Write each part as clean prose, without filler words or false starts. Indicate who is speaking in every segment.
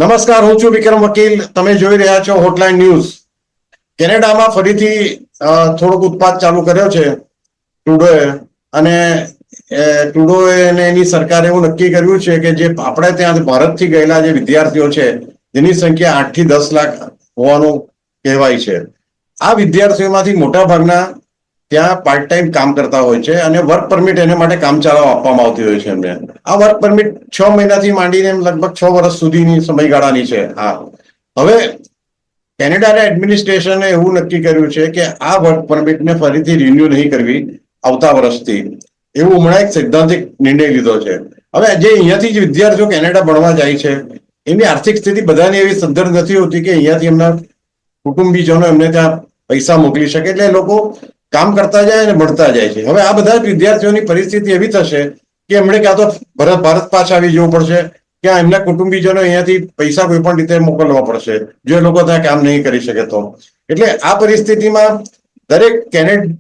Speaker 1: નમસ્કાર, હું છું વિક્રમ વકીલ. તમે જોઈ રહ્યા છો હોટલાઇન ન્યૂઝ. કેનેડામાં ફરીથી થોડોક ઉત્પાત ચાલુ કર્યો છે ટ્રુડોએ, અને ટ્રુડોએ અને એની સરકારે એવું નક્કી કર્યું છે કે જે આપણે ત્યાં ભારતથી ગયેલા જે વિદ્યાર્થીઓ છે જેની સંખ્યા 8 થી 10 લાખ હોવાનું કહેવાય છે, આ વિદ્યાર્થીઓમાંથી મોટા ભાગના ત્યાં પાર્ટ ટાઈમ કામ કરતા હોય છે અને વર્ક પરમિટ એને માટે કામ ચાલવા આપવામાં આવતી હોય છે. એમને આ વર્ક પરમિટ 6 મહિનાથી માંડીને લગભગ 6 વર્ષ સુધીની સમયગાળાની છે. હવે કેનેડાના એડમિનિસ્ટ્રેશને એવું નક્કી કર્યું છે કે આ વર્ક પરમિટને ફરીથી રિન્યુ નહીં કરવી આવતા વર્ષથી, એવું હમણાં એક સૈદ્ધાંતિક નિર્ણય લીધો છે. હવે જે અહીંયાથી જ વિદ્યાર્થીઓ કેનેડા ભણવા જાય છે એમની આર્થિક સ્થિતિ બધાની એવી સદ્ધર નથી હોતી કે અહીંયાથી એમના કુટુંબીજનો એમને ત્યાં પૈસા મોકલી શકે, એટલે એ લોકો કામ કરતા જાય અને ભણતા જાય છે. હવે આ બધા વિદ્યાર્થીઓની પરિસ્થિતિ એવી થશે કે એમણે ક્યાં તો ભારત પાછા આવી જવું પડશે, ક્યાં એમના કુટુંબીજનો અહીંયાથી પૈસા કોઈ પણ રીતે મોકલવા પડશે જો એ લોકો ત્યાં કામ નહીં કરી શકે તો. એટલે આ પરિસ્થિતિમાં દરેક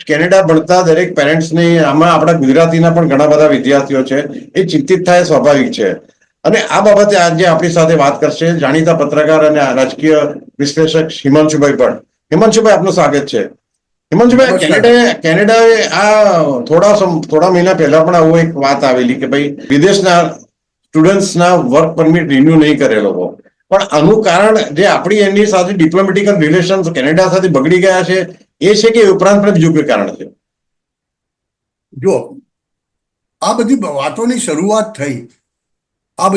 Speaker 1: કેનેડા ભણતા દરેક પેરેન્ટ્સને, આમાં આપણા ગુજરાતીના પણ ઘણા બધા વિદ્યાર્થીઓ છે, એ ચિંતિત થાય સ્વાભાવિક છે. અને આ બાબતે આજે આપણી સાથે વાત કરશે જાણીતા પત્રકાર અને રાજકીય વિશ્લેષક હિમાંશુભાઈ ભટ્ટ. હિમાંશુભાઈ, આપનું સ્વાગત છે. હિમાંશુભાઈ, કેનેડાએ આ થોડા મહિના પહેલા પણ આવું એક વાત આવેલી કે ભાઈ વિદેશના સ્ટુડન્ટ્સના વર્ક પરમિટ રિન્યુ નહીં કરે લોકો, પણ આનું કારણ જે આપણી એમની સાથે ડિપ્લોમેટિક રિલેશન્સ કેનેડા સાથે બગડી ગયા છે એ છે કે ઉપરાંત પણ બીજું કોઈ કારણ છે?
Speaker 2: જો આ બધી વાતોની શરૂઆત થઈ, આ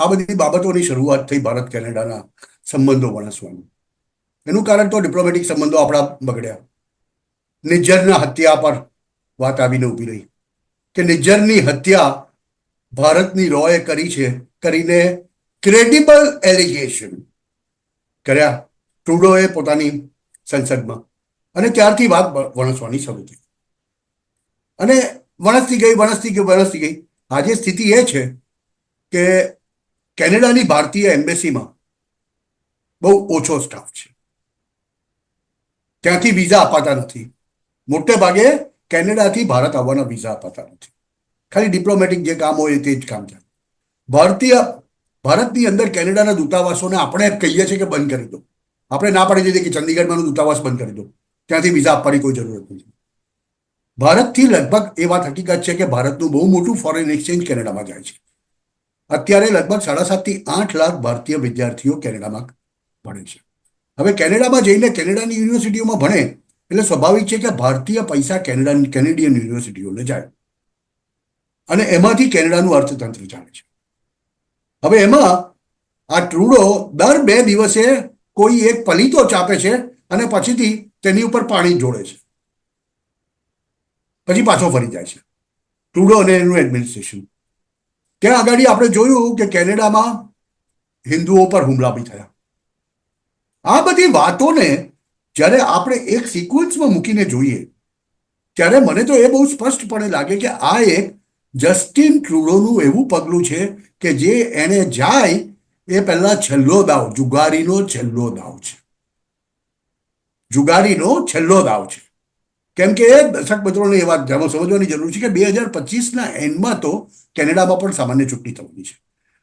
Speaker 2: બધી બાબતોની શરૂઆત થઈ ભારત કેનેડાના સંબંધો વણસવાનું, એનું કારણ તો ડિપ્લોમેટિક સંબંધો આપણા બગડ્યા. નિજ્જરના હત્યા પર વાત આવીને ઊભી રહી કે નિજ્જરની હત્યા ભારતની રોએ કરી છે કરીને ક્રેડિબલ એલિગેશન કર્યા ટ્રુડોએ પોતાની સંસદમાં, અને ત્યારથી વાત વણસવાની શરૂ થઈ અને વણસતી ગઈ. આજે સ્થિતિ એ છે કે કેનેડાની ભારતીય એમ્બેસીમાં બહુ ઓછો સ્ટાફ છે, ત્યાંથી વિઝા અપાતા નથી. મોટે ભાગે કેનેડાથી ભારત આવવાના વિઝા અપાતા નથી, ખાલી ડિપ્લોમેટિક જે કામ હોય તે જ કામ થાય. ભારતની અંદર કેનેડાના દૂતાવાસોને આપણે કહીએ છીએ કે બંધ કરી દો, આપણે ના પાડી દઈએ કે ચંદીગઢમાંનો દૂતાવાસ બંધ કરી દો, ત્યાંથી વિઝા આપવાની કોઈ જરૂરત નથી. ભારતથી લગભગ એ વાત હકીકત છે કે ભારતનું બહુ મોટું ફોરેન એક્સચેન્જ કેનેડામાં જાય છે. અત્યારે લગભગ 7.5 થી 8 લાખ ભારતીય વિદ્યાર્થીઓ કેનેડામાં ભણે છે. હવે કેનેડામાં જઈને કેનેડાની યુનિવર્સિટીઓમાં ભણે એટલે સ્વાભાવિક છે કે ભારતીય પૈસા કેનેડિયન યુનિવર્સિટીઓને જાય અને એમાંથી કેનેડાનું અર્થતંત્ર ચાલે છે. હવે એમાં આ ટ્રુડો દર 2 દિવસે કોઈ એક પલીતો ચાપે છે અને પછીથી તેની ઉપર પાણી જોડે છે, પછી પાછો ફરી જાય છે ટ્રુડો અને એનું એડમિનિસ્ટ્રેશન. ત્યાં આગળ આપણે જોયું કે કેનેડામાં હિન્દુઓ પર હુમલા બી થયા. આ બધી વાતોને જ્યારે આપણે એક સિક્વન્સમાં મૂકીને જોઈએ ત્યારે મને તો એ બહુ સ્પષ્ટપણે લાગે કે આ એક જસ્ટિન ટ્રુડોનું એવું પગલું છે કે જે એને જાય એ પહેલા છેલ્લો દાવ, જુગારીનો છેલ્લો દાવ છે. જુગારીનો છેલ્લો દાવ છે, કેમ કે એ દર્શક મિત્રોને એ વાત સમજવાની જરૂર છે કે 2025ના એન્ડમાં તો કેનેડામાં પણ સામાન્ય ચૂંટણી થવાની છે.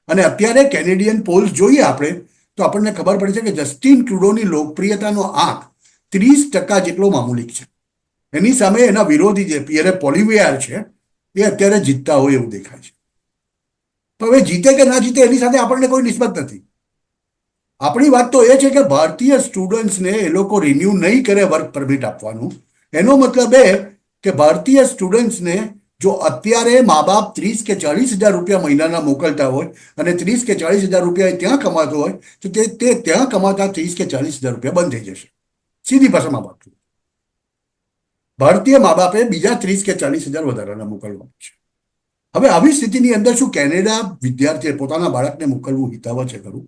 Speaker 2: અને અત્યારે કેનેડિયન પોલ્સ જોઈએ આપણે તો આપણને ખબર પડે છે કે જસ્ટિન ટ્રુડોની લોકપ્રિયતાનો આંક 30% જેટલો મામૂલિક છે. એની સામે એના વિરોધી જે પિયરે પોલિવિયાર છે એ અત્યારે જીતતા હોય એવું દેખાય છે. તો હવે જીતે કે ના જીતે એની સાથે આપણને કોઈ નિસ્બત નથી. આપણી વાત તો એ છે કે ભારતીય સ્ટુડન્ટ્સને એ લોકો રિન્યુ નહીં કરે વર્ક પરમિટ આપવાનું. એનો મતલબ એ કે ભારતીય સ્ટુડન્ટ્સને જો અત્યારે મા બાપ 30 કે 40 હજાર રૂપિયા મહિનાના મોકલતા હોય અને 30 કે 40 હજાર રૂપિયા ત્યાં કમાતો હોય તો તે ત્યાં કમાતા 30 કે 40 હજાર રૂપિયા બંધ થઈ જશે. સીધી ભાષામાં વાત કરું, ભારતીય મા બાપે બીજા 30 કે 40 હજાર વધારાના મોકલવા છે. હવે આવી સ્થિતિની અંદર શું કેનેડા વિદ્યાર્થીએ પોતાના બાળકને મોકલવું હિતાવહ છે ખરું?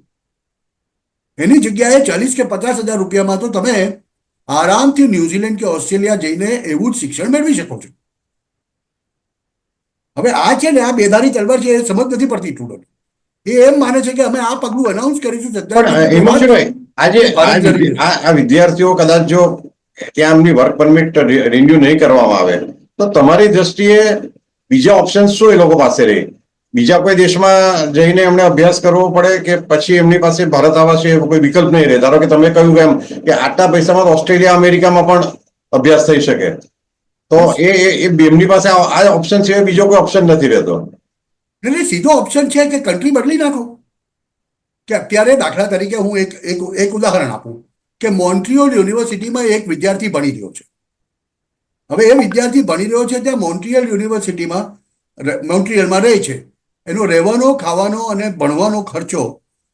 Speaker 2: એની જગ્યાએ 40 કે 50 હજાર રૂપિયામાં તો તમે આરામથી ન્યુઝીલેન્ડ કે ઓસ્ટ્રેલિયા જઈને એવું જ શિક્ષણ મેળવી શકો છો. હવે આ છે ને, આ બેધારી તલવાર છે, એ સમજ નથી પડતી ટ્રુડો. એ એમ માને છે કે અમે આ પગલું અનાઉન્સ કરીશું.
Speaker 1: આજે આ વિદ્યાર્થીઓ કદાચ જો ત્યાં એમની વર્ક પરમિટ રિન્યુ નહીં કરવામાં આવે તો તમારી દ્રષ્ટિએ બીજા ઓપ્શન શું એ લોકો પાસે રહે? બીજા કોઈ દેશમાં જઈને એમને અભ્યાસ કરવો પડે કે પછી એમની પાસે ભારત આવવા છે કોઈ વિકલ્પ નહીં રહે? ધારો કે તમે કહ્યું એમ કે આટલા પૈસામાં ઓસ્ટ્રેલિયા અમેરિકામાં પણ અભ્યાસ થઈ શકે, તો એમની પાસે આ ઓપ્શન સિવાય બીજો કોઈ ઓપ્શન નથી રહેતો.
Speaker 2: એટલે સીધો ઓપ્શન છે કે કન્ટ્રી બદલી નાખો. કે અત્યારે દાખલા તરીકે હું એક ઉદાહરણ આપું કે મોન્ટ્રીઓલ યુનિવર્સિટીમાં એક વિદ્યાર્થી ભણી રહ્યો છે. હવે એ વિદ્યાર્થી ભણી રહ્યો છે ત્યાં મોન્ટ્રીયલ યુનિવર્સિટીમાં મોન્ટ્રીયલમાં રહે છે. એનો રહેવાનો, ખાવાનો અને ભણવાનો ખર્ચો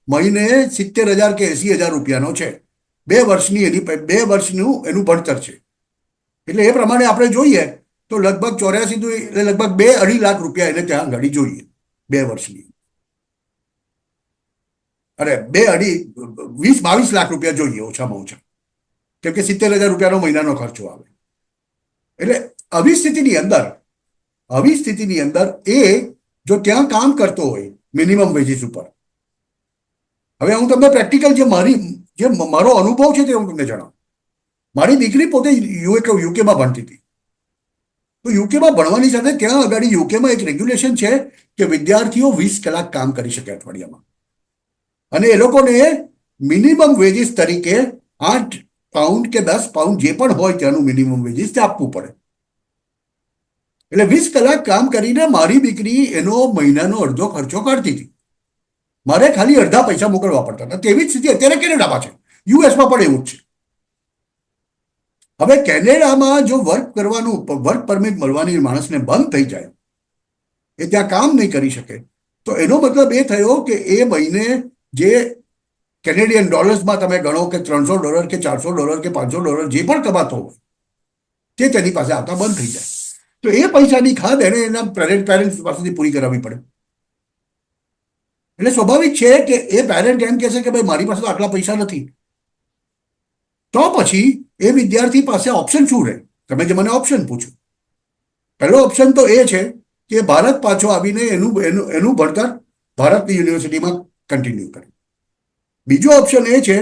Speaker 2: મહિને 70,000 કે 80,000 રૂપિયાનો છે. 2 વર્ષનું એનું ભણતર છે. એટલે એ પ્રમાણે આપણે જોઈએ તો લગભગ 84 એટલે લગભગ 2-2.5 લાખ રૂપિયા એને ત્યાં ઘડી જોઈએ 2 વર્ષની. અરે 20-22 લાખ રૂપિયા જોઈએ ઓછામાં ઓછા, કેમ કે 70,000 રૂપિયાનો મહિનાનો ખર્ચો આવે. એટલે આવી સ્થિતિની અંદર એ જો ત્યાં કામ કરતો હોય મિનિમમ વેજીસ ઉપર. હવે હું તમને પ્રેક્ટિકલ જે મારો અનુભવ છે તે હું તમને જણાવું. મારી દીકરી પોતે યુકેમાં ભણતી હતી. તો યુકેમાં ભણવાની સાથે ત્યાં આગળ યુકેમાં એક રેગ્યુલેશન છે કે વિદ્યાર્થીઓ 20 કલાક કામ કરી શકે અઠવાડિયામાં, અને એ લોકોને મિનિમમ વેજીસ તરીકે 8 પાઉન્ડ કે 10 પાઉન્ડ જે પણ હોય ત્યાંનું મિનિમમ વેજીસ તે આપવું પડે. એટલે 20 કલાક કામ કરીને મારી દીકરી એનો મહિનાનો અડધો ખર્ચો કાઢતી હતી. મારે ખાલી અડધા પૈસા મોકલવા પડતા હતા. તેવી જ સ્થિતિ અત્યારે કેનેડામાં છે, યુએસમાં પણ એવું જ છે. હવે કેનેડામાં જો વર્ક પરમિટ મળવાની માણસને બંધ થઈ જાય, એ ત્યાં કામ નહીં કરી શકે, તો એનો મતલબ એ થયો કે એ મહિને જે કેનેડિયન ડોલર્સમાં તમે ગણો કે $300 કે $400 કે $500 જે પણ કમાતો હોય તે તેની પાસે આવતા બંધ થઈ જાય. તો એ પૈસાની ખાદ એને એના પેરેન્ટ્સ પાસેથી પૂરી કરાવવી પડે. એટલે સ્વાભાવિક છે કે એ પેરેન્ટ એમ કહેશે કે ભાઈ મારી પાસે તો આટલા પૈસા નથી. તો પછી એ વિદ્યાર્થી પાસે ઓપ્શન શું રહે? તમે જે મને ઓપ્શન પૂછ્યું, પહેલો ઓપ્શન તો એ છે કે ભારત પાછો આવીને એનું ભણતર ભારતની યુનિવર્સિટીમાં કન્ટિન્યુ કરે. બીજો ઓપ્શન એ છે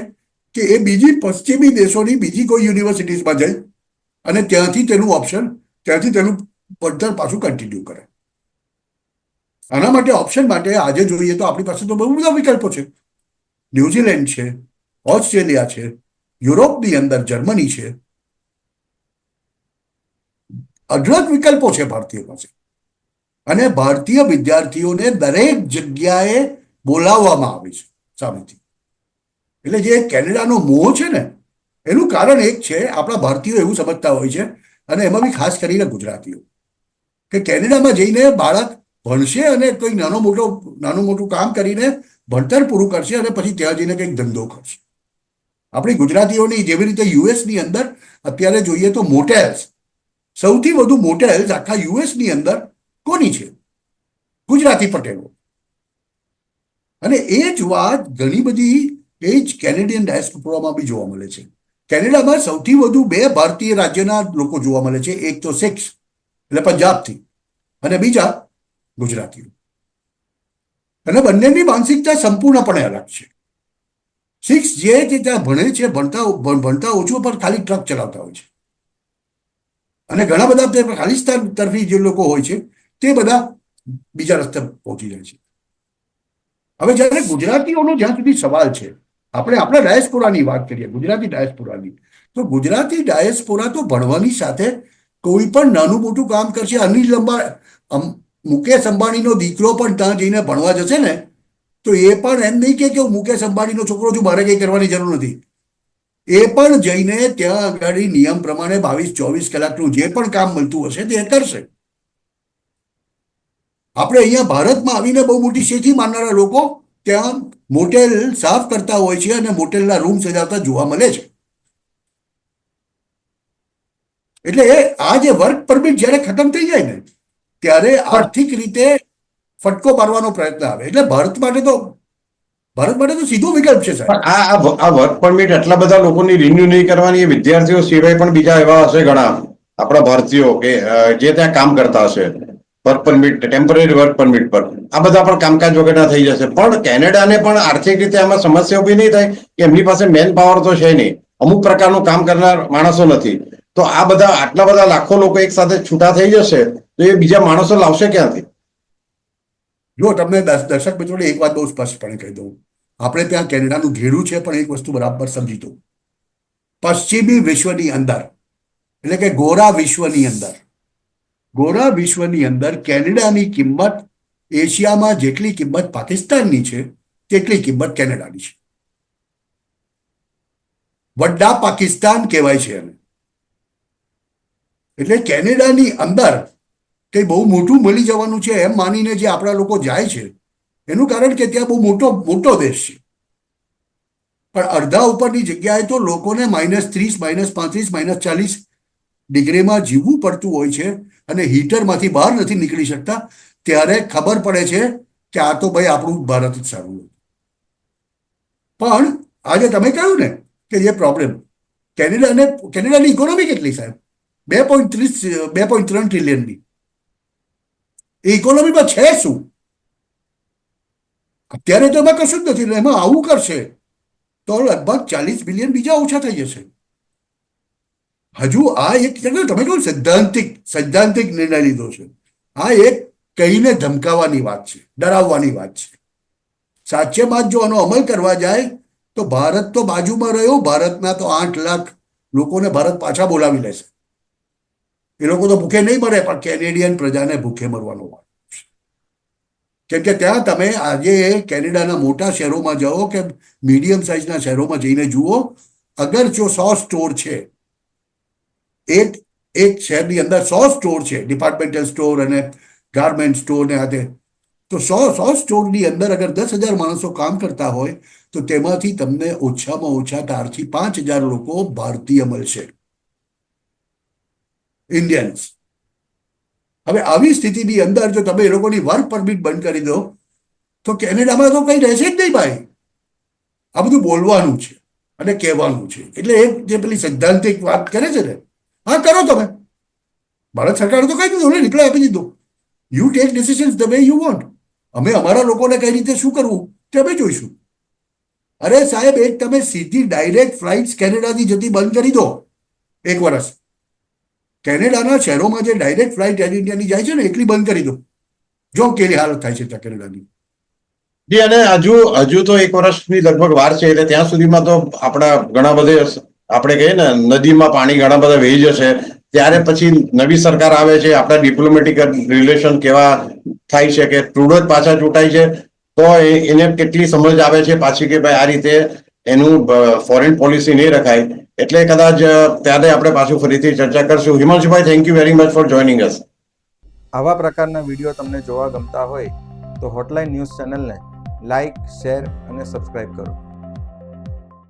Speaker 2: કે એ બીજી પશ્ચિમી દેશોની બીજી કોઈ યુનિવર્સિટીઝમાં જાય અને ત્યાંથી તેનું ભણતર પાછું કન્ટિન્યુ કરે. આના માટે ઓપ્શન માટે આજે જોઈએ તો આપણી પાસે તો બહુ બધા વિકલ્પો છે. ન્યુઝીલેન્ડ છે, ઓસ્ટ્રેલિયા છે, યુરોપની અંદર જર્મની છે, અઢળક વિકલ્પો છે ભારતીય પાસે. અને ભારતીય વિદ્યાર્થીઓને દરેક જગ્યાએ બોલાવવામાં આવે છે સામેથી. એટલે જે કેનેડાનો મોહ છે ને, એનું કારણ એક છે, આપણા ભારતીયો એવું સમજતા હોય છે, અને એમાં બી ખાસ કરીને ગુજરાતીઓ, કે કેનેડામાં જઈને બાળક ભણશે અને કોઈ નાનું મોટું કામ કરીને ભણતર પૂરું કરશે અને પછી ત્યાં જઈને કંઈક ધંધો કરશે. આપણી ગુજરાતીઓની જેવી રીતે યુએસની અંદર અત્યારે જોઈએ તો મોટેલ્સ, સૌથી વધુ મોટેલ્સ આખા યુએસની અંદર કોની છે? ગુજરાતી પટેલો. અને એ જ વાત ઘણી બધી એ જ કેનેડિયન ડાયસ્પોરામાં બી જોવા મળે છે. કેનેડામાં સૌથી વધુ 2 ભારતીય રાજ્યના લોકો જોવા મળે છે. એક તો શીખ્સ એટલે પંજાબથી, અને બીજા ગુજરાતીઓ. અને બંનેની માનસિકતા સંપૂર્ણપણે અલગ છે. શીખ્સ જે ત્યાં ભણે છે, ભણતા ઓછું પણ ખાલી ટ્રક ચલાવતા હોય છે, અને ઘણા બધા ખાલિસ્તાન તરફી જે લોકો હોય છે તે બધા બીજા રસ્તે પહોંચી જાય છે. હવે જ્યારે ગુજરાતીઓનો જ્યાં સુધી સવાલ છે, આપણે આપણા ડાયસ્પોરાની વાત કરીએ, ગુજરાતી ડાયસ્પોરાની, તો ગુજરાતી ડાયસ્પોરા તો ભણવાની સાથે કોઈ પણ નાનું મોટું કામ કરશે. મુકેશ અંબાણીનો દીકરો પણ ત્યાં જઈને ભણવા જશે ને, તો એ પણ એમ નહીં કે હું મુકેશ અંબાણીનો છોકરો છું, મારે કંઈ કરવાની જરૂર નથી. એ પણ જઈને ત્યાં આગળ નિયમ પ્રમાણે 22-24 કલાકનું જે પણ કામ મળતું હશે તે કરશે. આપણે અહીંયા ભારતમાં આવીને બહુ મોટી શેઠી માનનારા લોકો ત્યાં મોટેલ સાફ કરતા હોય છે અને મોટેલના રૂમ સજાવતા જોવા મળે છે. એટલે આ જે વર્ક પરમિટ જ્યારે ખતમ થઈ જાય ને, ત્યારે આર્થિક રીતે ફટકો મારવાનો પ્રયત્ન આવે. એટલે ભારત માટે તો સીધો વિકલ્પ છે સાહેબ.
Speaker 1: આ વર્ક પરમિટ એટલા બધા લોકોની રિન્યુ નહીં કરવાની, એ વિદ્યાર્થીઓ સિવાય પણ બીજા એવા હશે ઘણા આપણા ભારતીયો કે જે ત્યાં કામ કરતા હશે work permit, temporary work permit પર. આ બધા પણ કામકાજ વગરના થઈ જશે. પણ કેનેડાને પણ આર્થિક રીતે આમાં સમસ્યા ઉભી નહીં થાય કે એમની પાસે મેન પાવર તો છે નહીં, અમુક પ્રકારનું કામ કરનાર માણસો નથી. તો આ બધા આટલા બધા લાખો લોકો એક સાથે છૂટા થઈ જશે તો એ બીજા માણસો લાવશે ક્યાંથી?
Speaker 2: જો તમને દર્શક મિત્રોને એક વાત બહુ સ્પષ્ટપણે કહી દઉં, આપણે ત્યાં કેનેડાનું ઘેરું છે, પણ એક વસ્તુ બરાબર સમજી દઉં. પશ્ચિમી વિશ્વની અંદર, એટલે કે ગોરા વિશ્વની અંદર કેનેડાની કિંમત એશિયામાં જેટલી કિંમત પાકિસ્તાનની છે તેટલી કિંમત કેનેડાની છે. વડા પાકિસ્તાન કહેવાય છે એને. એટલે કેનેડાની અંદર કંઈ બહુ મોટું મળી જવાનું છે એમ માનીને જે આપણા લોકો જાય છે, એનું કારણ કે ત્યાં બહુ મોટો દેશ છે. પણ અડધા ઉપરની જગ્યાએ તો લોકોને -30, -35, -40 ડિગ્રીમાં જીવવું પડતું હોય છે અને હીટરમાંથી બહાર નથી નીકળી શકતા. ત્યારે ખબર પડે છે કે આ તો ભાઈ આપણું ભારત જ સારું હતું. પણ આજે તમે કહ્યું ને કે જે પ્રોબ્લેમ, કેનેડાની ઇકોનોમી કેટલી સાહેબ? 2.3 ટ્રિલિયનની ઇકોનોમીમાં છે શું? અત્યારે તો એમાં કશું જ નથી. એમાં આવું કરશે તો લગભગ 40 બિલિયન બીજા ઓછા થઈ જશે. હજુ આ એક તમે કહો સૈદ્ધાંતિક નિર્ણય લીધો છે. આ એક કહીને ધમકાવવાની વાત છે, ડરાવવાની વાત છે. સાચેમાં જો આનો અમલ કરવા જાય તો ભારત તો બાજુમાં રહ્યો, ભારતના તો 8 લાખ લોકોને ભારત પાછા બોલાવી લેશે. એ લોકો તો ભૂખે નહીં મરે, પણ કેનેડિયન પ્રજાને ભૂખે મરવાનો વાત છે. કેમ કે ત્યાં તમે આજે કેનેડાના મોટા શહેરોમાં જાઓ કે મીડિયમ સાઇઝના શહેરોમાં જઈને જુઓ, અગર જો 100 સ્ટોર છે, એક શહેરની અંદર 100 સ્ટોર છે, ડિપાર્ટમેન્ટલ સ્ટોર અને ગાર્મેન્ટ સ્ટોર ને હાથે, તો 100 સ્ટોરની અંદર અગર 10,000 માણસો કામ કરતા હોય તો તેમાંથી તમને ઓછામાં ઓછા 4,000 થી 5,000 લોકો ભારતીય મળશે, ઇન્ડિયન્સ. હવે આવી સ્થિતિની અંદર જો તમે એ લોકોની વર્ક પરમિટ બંધ કરી દો તો કેનેડામાં તો કંઈ રહેશે જ નહીં ભાઈ. આ બધું બોલવાનું છે અને કહેવાનું છે. એટલે એક જે પેલી સૈદ્ધાંતિક વાત કરે છે ને, હા કરો તમે. ભારત સરકારે તો કહી દીધું ને, રિપ્લાય આપી દીધું, you take decisions the way you want. અમે અમારા લોકોને કઈ રીતે શું કરવું તે અમે જોઈશું. અરે સાહેબ, એક તમે સીધી ડાયરેક્ટ ફ્લાઇટ્સ કેનેડાથી જતી બંધ કરી દો 1 વર્ષ. કેનેડાના શહેરોમાં જે ડાયરેક્ટ ફ્લાઇટ એર ઇન્ડિયાની જાય છે ને, એટલી બંધ કરી દો. જો કેવી હાલત થાય છે ત્યાં કેનેડાની.
Speaker 1: જી, અને હજુ તો 1 વર્ષની લગભગ વાર છે, એટલે ત્યાં સુધીમાં તો આપણા ઘણા બધે આપણે કહીએ ને નદીમાં પાણી ઘણા બધા વહી જશે. ત્યારે પછી નવી સરકાર આવે છે, આપણા ડિપ્લોમેટિક રિલેશન કેવા થાય છે કે ટ્રુડો જ પાછા ચૂંટાય છે તો એને કેટલી સમજ આવે છે પાછી કે ભાઈ આ રીતે એનું ફોરેન પોલિસી નહીં રખાય. એટલે કદાચ ત્યારે આપણે પાછું ફરીથી ચર્ચા કરશું. હિમાંશુભાઈ, thank you very much for joining us.
Speaker 3: આવા પ્રકારના વિડીયો તમને જોવા ગમતા હોય તો હોટલાઇન ન્યૂઝ ચેનલને લાઇક, શેર અને સબસ્ક્રાઇબ કરો.